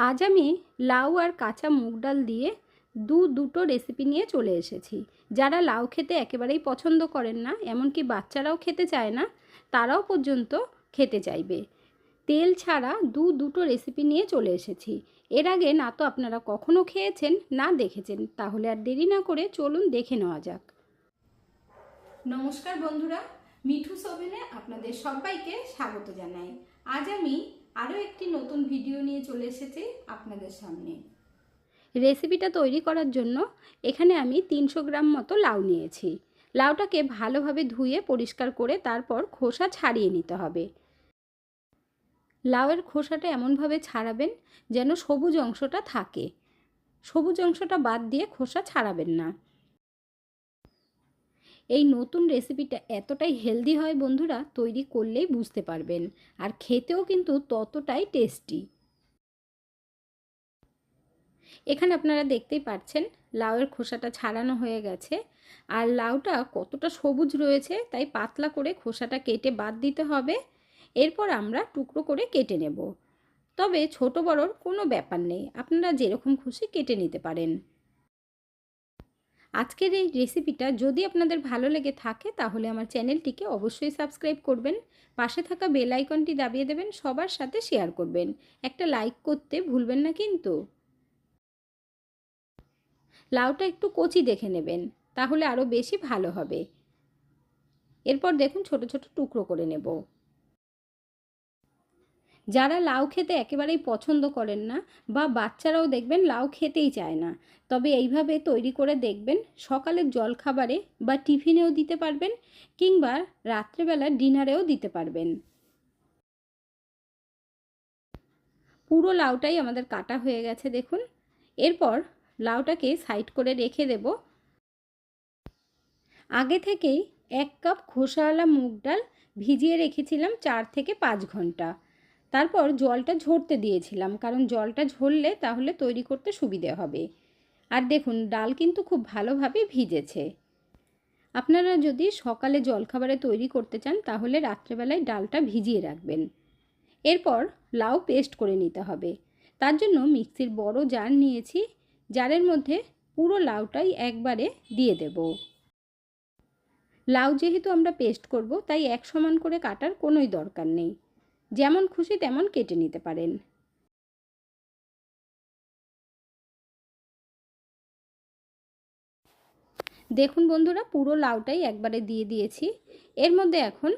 আজ আমি লাউ আর কাঁচা মুগ ডাল দিয়ে দুটো রেসিপি নিয়ে চলে এসেছি। যারা লাউ খেতে একেবারেই পছন্দ করেন না, এমনকি বাচ্চারাও খেতে চায় না, তারাও পর্যন্ত খেতে চাইবে। তেল ছাড়া দুটো রেসিপি নিয়ে চলে এসেছি। এর আগে না তো আপনারা কখনো খেয়েছেন না দেখেছেন, তাহলে আর দেরি না করে চলুন দেখে নেওয়া যাক। নমস্কার বন্ধুরা, মিঠুস ওভেনে আপনাদের সবাইকে স্বাগত জানাই। আজ আমি আরও একটি নতুন ভিডিও নিয়ে চলে এসেছি আপনাদের সামনে। রেসিপিটা তৈরি করার জন্য এখানে আমি 300 গ্রাম মতো লাউ নিয়েছি। লাউটাকে ভালোভাবে ধুয়ে পরিষ্কার করে তারপর খোসা ছাড়িয়ে নিতে হবে। লাউয়ের খোসাটা এমনভাবে ছাড়াবেন যেন সবুজ অংশটা থাকে। সবুজ অংশটা বাদ দিয়ে খোসা ছাড়াবেন না। এই নতুন রেসিপিটা এতটাই হেলদি হয় বন্ধুরা, তৈরি করলেই বুঝতে পারবেন, আর খেতেও কিন্তু ততটাই টেস্টি। এখানে আপনারা দেখতেই পাচ্ছেন লাউয়ের খোসাটা ছাড়ানো হয়ে গেছে, আর লাউটা কতটা সবুজ রয়েছে, তাই পাতলা করে খোসাটা কেটে বাদ দিতে হবে। এরপর আমরা টুকরো করে কেটে নেব। তবে ছোট বড়র কোনো ব্যাপার নেই, আপনারা যেরকম খুশি কেটে নিতে পারেন। আজকের এই রেসিপিটা যদি আপনাদের ভালো লেগে থাকে তাহলে আমার চ্যানেলটিকে অবশ্যই সাবস্ক্রাইব করবেন, পাশে থাকা বেল আইকনটি দাবিয়ে দেবেন, সবার সাথে শেয়ার করবেন, একটা লাইক করতে ভুলবেন না কিন্তু। লাউটা একটু কচি দেখে নেবেন, তাহলে আরও বেশি ভালো হবে। এরপর দেখুন ছোট ছোট টুকরো করে নেব। যারা লাউ খেতে একেবারেই পছন্দ করেন না, বা বাচ্চারাও দেখবেন লাউ খেতেই চায় না, তবে এইভাবে তৈরি করে দেখবেন, সকালের জলখাবারে বা টিফিনেও দিতে পারবেন, কিংবা রাত্রেবেলা ডিনারেও দিতে পারবেন। পুরো লাউটাই আমাদের কাটা হয়ে গেছে দেখুন। এরপর লাউটাকে সাইড করে রেখে দেব। আগে থেকেই 1 কাপ খোসাওয়ালা মুগ ডাল ভিজিয়ে রেখেছিলাম 4 থেকে 5 ঘন্টা। তারপর জলটা ঝরতে দিয়েছিলাম, কারণ জলটা ঝরলে তাহলে তৈরি করতে সুবিধে হবে। আর দেখুন ডাল কিন্তু খুব ভালোভাবে ভিজেছে। আপনারা যদি সকালে জলখাবারে তৈরি করতে চান তাহলে রাত্রেবেলায় ডালটা ভিজিয়ে রাখবেন। এরপর লাউ পেস্ট করে নিতে হবে। তার জন্য মিক্সির বড় জার নিয়েছি, জারের মধ্যে পুরো লাউটাই একবারে দিয়ে দেব। লাউ যেহেতু আমরা পেস্ট করব, তাই এক সমান করে কাটার কোনোই দরকার নেই, যেমন খুশি তেমন কেটে নিতে পারেন। দেখুন বন্ধুরা, পুরো লাউটাই একবারে দিয়ে দিয়েছি। এর মধ্যে এখন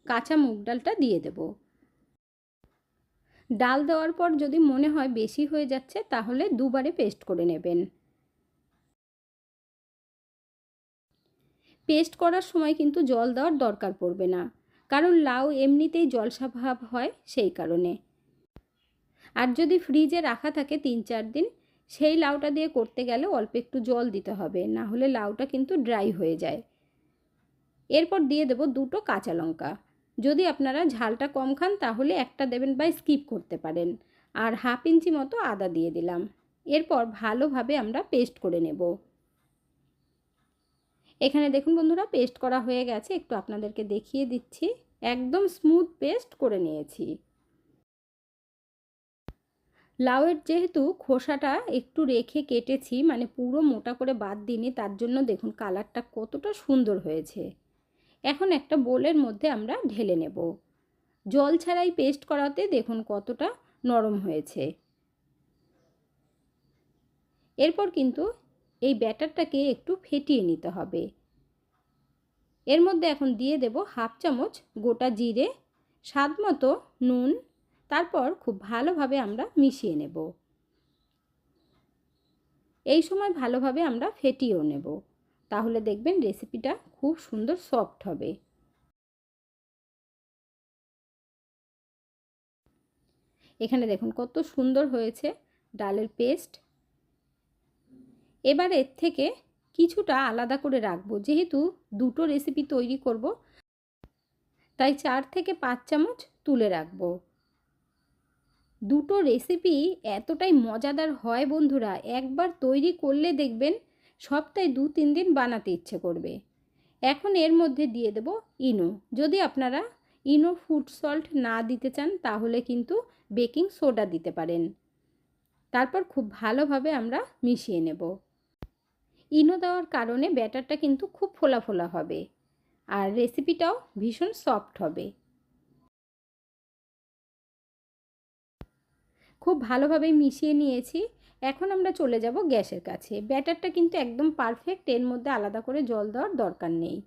কাঁচা মুগ ডালটা দিয়ে দেব। ডাল দেওয়ার পর যদি মনে হয় বেশি হয়ে যাচ্ছে তাহলে দুবারে পেস্ট করে নেবেন। পেস্ট করার সময় কিন্তু জল দেওয়ার দরকার পড়বে না, কারণ লাউ এমনিতেই জলসা ভাব হয়, সেই কারণে। আর যদি ফ্রিজে রাখা থাকে 3-4 দিন, সেই লাউটা দিয়ে করতে গেলে অল্প একটু জল দিতে হবে, না হলে লাউটা কিন্তু ড্রাই হয়ে যায়। এরপর দিয়ে দেব 2টো কাঁচা লঙ্কা। যদি আপনারা ঝালটা কম খান তাহলে একটা দেবেন বা স্কিপ করতে পারেন। আর 1/2 ইঞ্চি মতো আদা দিয়ে দিলাম। এরপর ভালোভাবে আমরা পেস্ট করে নেব। এখানে দেখুন বন্ধুরা, পেস্ট করা হয়ে গেছে, একটু আপনাদেরকে দেখিয়ে দিচ্ছি। একদম স্মুথ পেস্ট করে নিয়েছি। লাউয়ের যেহেতু খোসাটা একটু রেখে কেটেছি, মানে পুরো মোটা করে বাদ দিইনি, তার জন্য দেখুন কালারটা কতটা সুন্দর হয়েছে। এখন একটা বোলের মধ্যে আমরা ঢেলে নেব। জল ছাড়াই পেস্ট করাতে দেখুন কতটা নরম হয়েছে। এরপর কিন্তু এই ব্যাটারটাকে একটু ফেটিয়ে নিতে হবে। এর মধ্যে এখন দিয়ে দেব 1/2 চামচ গোটা জিরে, স্বাদ মতো নুন, তারপর খুব ভালোভাবে আমরা মিশিয়ে নেব। এই সময় ভালোভাবে আমরা ফেটিয়েও নেব, তাহলে দেখবেন রেসিপিটা খুব সুন্দর সফট হবে। এখানে দেখুন কত সুন্দর হয়েছে ডালের পেস্ট। এবার এর থেকে কিছুটা আলাদা করে রাখবো, যেহেতু দুটো রেসিপি তৈরি করব, তাই 4 থেকে 5 চামচ তুলে রাখবো। দুটো রেসিপি এতটাই মজাদার হয় বন্ধুরা, একবার তৈরি করলে দেখবেন সপ্তাহে 2-3 দিন বানাতে ইচ্ছে করবে। এখন এর মধ্যে দিয়ে দেব ইনো। যদি আপনারা ইনো ফুড সল্ট না দিতে চান তাহলে কিন্তু বেকিং সোডা দিতে পারেন। তারপর খুব ভালোভাবে আমরা মিশিয়ে নেব। ইনো দেওয়ার কারণে ব্যাটারটা কিন্তু খুব ফোলা ফোলা হবে আর রেসিপিটাও ভীষণ সফট হবে। খুব ভালোভাবে মিশিয়ে নিয়েছি। এখন আমরা চলে যাব গ্যাসের কাছে। ব্যাটারটা কিন্তু একদম পারফেক্ট, এর মধ্যে আলাদা করে জল দেওয়ার দরকার নেই।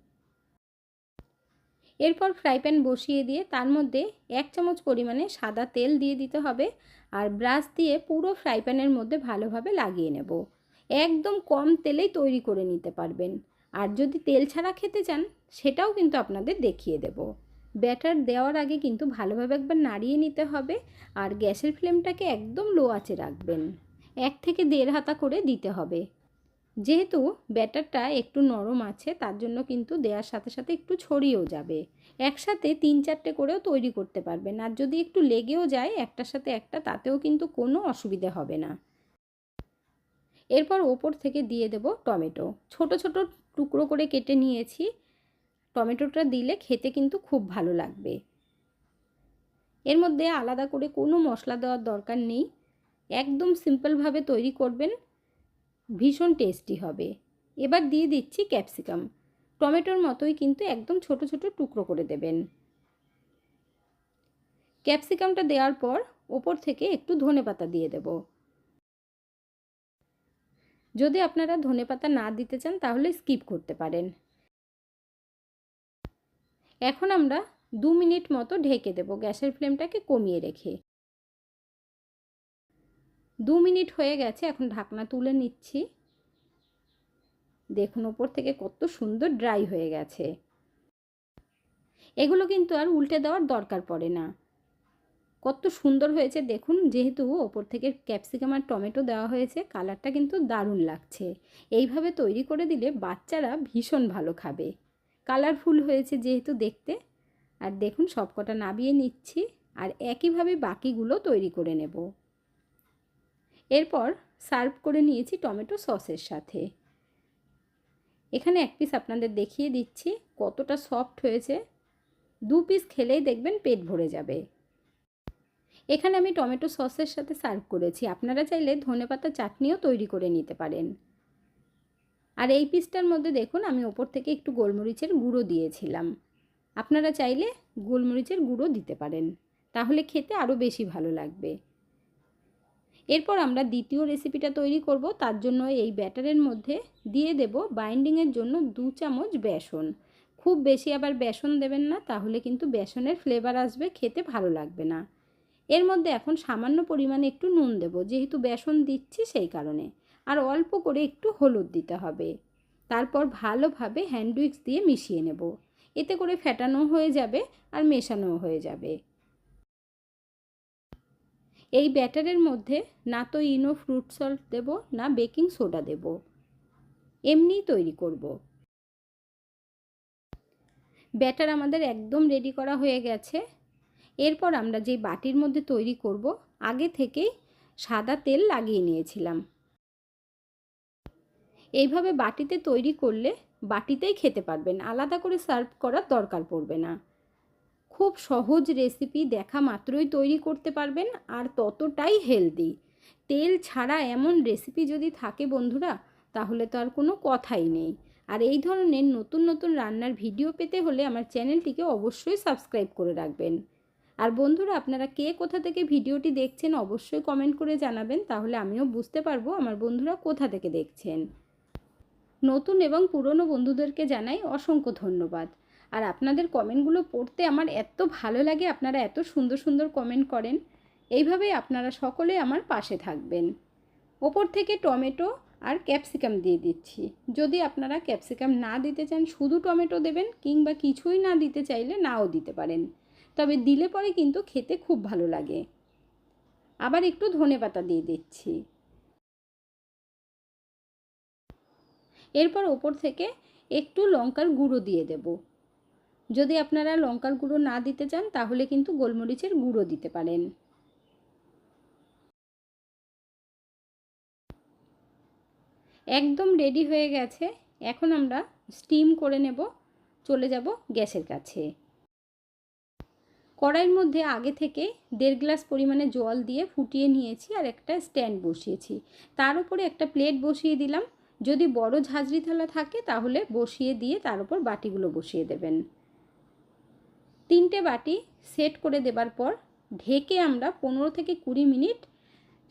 এরপর ফ্রাই প্যান বসিয়ে দিয়ে তার মধ্যে 1 চামচ পরিমাণে সাদা তেল দিয়ে দিতে হবে আর ব্রাশ দিয়ে পুরো ফ্রাই প্যানের মধ্যে ভালোভাবে লাগিয়ে নেব। একদম কম তেলেই তৈরি করে নিতে পারবেন। আর যদি তেল ছাড়া খেতে চান সেটাও কিন্তু আপনাদের দেখিয়ে দেব। ব্যাটার দেওয়ার আগে কিন্তু ভালোভাবে একবার নাড়িয়ে নিতে হবে আর গ্যাসের ফ্লেমটাকে একদম লো আঁচে রাখবেন। 1 থেকে 1.5 হাতা করে দিতে হবে। যেহেতু ব্যাটারটা একটু নরম আছে তার জন্য কিন্তু দেওয়ার সাথে সাথে একটু ছড়িয়েও যাবে। একসাথে 3-4টে করেও তৈরি করতে পারবেন। আর যদি একটু লেগেও যায় একটার সাথে একটা, তাতেও কিন্তু কোনো অসুবিধা হবে না। এরপর ওপর থেকে দিয়ে দেব টমেটো। ছোট ছোট টুকরো করে কেটে নিয়েছি। টমেটোটা দিলে খেতে কিন্তু খুব ভালো লাগবে। এর মধ্যে আলাদা করে কোনো মশলা দেওয়ার দরকার নেই। একদম সিম্পলভাবে তৈরি করবেন, ভীষণ টেস্টি হবে। এবার দিয়ে দিচ্ছি ক্যাপসিকাম। টমেটোর মতোই কিন্তু একদম ছোট ছোট টুকরো করে দেবেন। ক্যাপসিকামটা দেওয়ার পর ওপর থেকে একটু ধনেপাতা দিয়ে দেব। যদি আপনারা ধনেপাতা না দিতে চান তাহলে স্কিপ করতে পারেন। এখন আমরা 2 মিনিট মতো ঢেকে দেব গ্যাসের ফ্লেমটাকে কমিয়ে রেখে। 2 মিনিট হয়ে গেছে, এখন ঢাকনা তুলে নিচ্ছি। দেখুন ওপর থেকে কত সুন্দর ড্রাই হয়ে গেছে। এগুলো কিন্তু আর উল্টে দেওয়ার দরকার পড়ে না। কত সুন্দর হয়েছে দেখুন। যেহেতু ওপর থেকে ক্যাপসিকাম আর টমেটো দেওয়া হয়েছে, কালারটা কিন্তু দারুণ লাগছে। এইভাবে তৈরি করে দিলে বাচ্চারা ভীষণ ভালো খাবে। কালারফুল হয়েছে যেহেতু দেখতে। আর দেখুন সবকটা নামিয়ে নিচ্ছি আর একইভাবে বাকিগুলো তৈরি করে নেব। এরপর সার্ভ করে নিয়েছি টমেটো সসের সাথে। এখানে 1 পিস আপনাদের দেখিয়ে দিচ্ছি কতটা সফট হয়েছে। 2 পিস খেলেই দেখবেন পেট ভরে যাবে। এখানে আমি টমেটো সসের সাথে সার্ভ করেছি। আপনারা চাইলে ধনেপাতা চাটনিও তৈরি করে নিতে পারেন। আর এই পিসটার মধ্যে দেখুন আমি ওপর থেকে একটু গোলমরিচের গুঁড়ো দিয়েছিলাম। আপনারা চাইলে গোলমরিচের গুঁড়ো দিতে পারেন, তাহলে খেতে আরও বেশি ভালো লাগবে। এরপর আমরা দ্বিতীয় রেসিপিটা তৈরি করব। তার জন্য এই ব্যাটারের মধ্যে দিয়ে দেব বাইন্ডিংয়ের জন্য 2 চামচ বেসন। খুব বেশি আবার বেসন দেবেন না, তাহলে কিন্তু বেসনের ফ্লেভার আসবে, খেতে ভালো লাগবে না। এর মধ্যে এখন সামান্য পরিমাণে একটু নুন দেব, যেহেতু বেসন দিচ্ছি সেই কারণে। আর অল্প করে একটু হলুদ দিতে হবে। তারপর ভালোভাবে হ্যান্ড উইক্স দিয়ে মিশিয়ে নেব। এতে করে ফেটানো হয়ে যাবে আর মেশানোও হয়ে যাবে। এই ব্যাটারের মধ্যে না তো ইনো ফ্রুট সল্ট দেব, না বেকিং সোডা দেব, এমনিই তৈরি করব। ব্যাটার আমাদের একদম রেডি করা হয়ে গেছে। এরপর আমরা যে বাটির মধ্যে তৈরি করব, আগে থেকেই সাদা তেল লাগিয়ে নিয়েছিলাম। এইভাবে বাটিতে তৈরি করলে বাটিতেই খেতে পারবেন, আলাদা করে সার্ভ করার দরকার পড়বে না। খুব সহজ রেসিপি, দেখা মাত্রই তৈরি করতে পারবেন আর ততটাই হেলদি। তেল ছাড়া এমন রেসিপি যদি থাকে বন্ধুরা, তাহলে তো আর কোনো কথাই নেই। আর এই ধরনের নতুন নতুন রান্নার ভিডিও পেতে হলে আমার চ্যানেলটিকে অবশ্যই সাবস্ক্রাইব করে রাখবেন। আর বন্ধুরা আপনারা কে কোথা থেকে ভিডিওটি দেখছেন অবশ্যই কমেন্ট করে জানাবেন, তাহলে আমিও বুঝতে পারবো আমার বন্ধুরা কোথা থেকে দেখছেন। নতুন এবং পুরনো বন্ধুদেরকে জানাই অসংখ্য ধন্যবাদ। আর আপনাদের কমেন্টগুলো পড়তে আমার এত ভালো লাগে, আপনারা এত সুন্দর সুন্দর কমেন্ট করেন। এইভাবেই আপনারা সকলে আমার পাশে থাকবেন। ওপর থেকে টমেটো আর ক্যাপসিকাম দিয়ে দিচ্ছি। যদি আপনারা ক্যাপসিকাম না দিতে চান শুধু টমেটো দেবেন, কিংবা কিছুই না দিতে চাইলে নাও দিতে পারেন, তবে দিলে পরে কিন্তু খেতে খুব ভালো লাগে। আবার একটু ধনেপাতা দিয়ে দিচ্ছি। এরপর ওপর থেকে একটু লঙ্কার গুঁড়ো দিয়ে দেব। যদি আপনারা লঙ্কার গুঁড়ো না দিতে চান তাহলে কিন্তু গোলমরিচের গুঁড়ো দিতে পারেন। একদম রেডি হয়ে গেছে। এখন আমরা স্টিম করে নেব। চলে যাব গ্যাসের কাছে। কড়াইয়ের মধ্যে আগে থেকে 1.5 গ্লাস পরিমাণে জল দিয়ে ফুটিয়ে নিয়েছি আর একটা স্ট্যান্ড বসিয়েছি। তার উপরে একটা প্লেট বসিয়ে দিলাম। যদি বড় ঝাঁঝরি থালা থাকে তাহলে বসিয়ে দিয়ে তার উপর বাটিগুলো বসিয়ে দেবেন। 3টে বাটি সেট করে দেবার পর ঢেকে আমরা 15 থেকে 20 মিনিট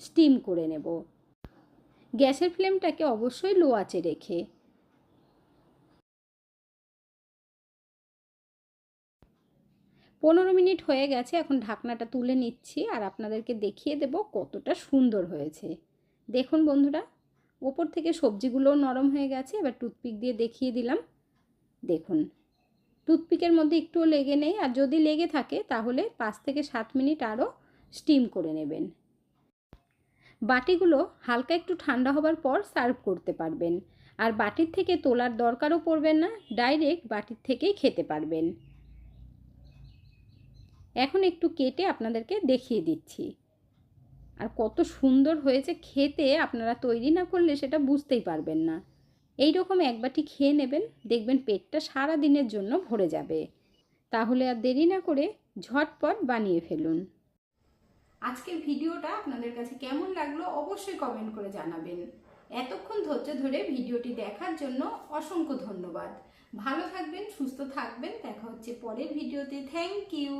স্টিম করে নেব। গ্যাসের ফ্লেমটাকে অবশ্যই লো আঁচে রেখে। 15 মিনিট হয়ে গেছে, এখন ঢাকনাটা তুলে নিচ্ছি আর আপনাদেরকে দেখিয়ে দেব কতটা সুন্দর হয়েছে। দেখুন বন্ধুরা, ওপর থেকে সবজিগুলোও নরম হয়ে গেছে। এবার টুথপিক দিয়ে দেখিয়ে দিলাম। দেখুন, টুথপিকের মধ্যে একটুও লেগে নেই, আর যদি লেগে থাকে তাহলে 5 থেকে 7 মিনিট আরও স্টিম করে নেবেন। বাটিগুলো হালকা একটু ঠান্ডা হবার পর সার্ভ করতে পারবেন, আর বাটির থেকে তোলার দরকারও পড়বে না, ডাইরেক্ট বাটির থেকেই খেতে পারবেন। এখন একটু কেটে আপনাদেরকে দেখিয়ে দিচ্ছি। আর কত সুন্দর হয়েছে খেতে, আপনারা তৈরি না করলে সেটা বুঝতেই পারবেন না। এই রকম এক বাটি খেয়ে নেবেন, দেখবেন পেটটা সারা দিনের জন্য ভরে যাবে। তাহলে আর দেরি না করে ঝটপট বানিয়ে ফেলুন। আজকের ভিডিওটা আপনাদের কাছে কেমন লাগলো অবশ্যই কমেন্ট করে জানাবেন। এতক্ষণ ধৈর্য ধরে ভিডিওটি দেখার জন্য অসংখ্য ধন্যবাদ। ভালো থাকবেন, সুস্থ থাকবেন। দেখা হচ্ছে পরের ভিডিওতে। Thank you.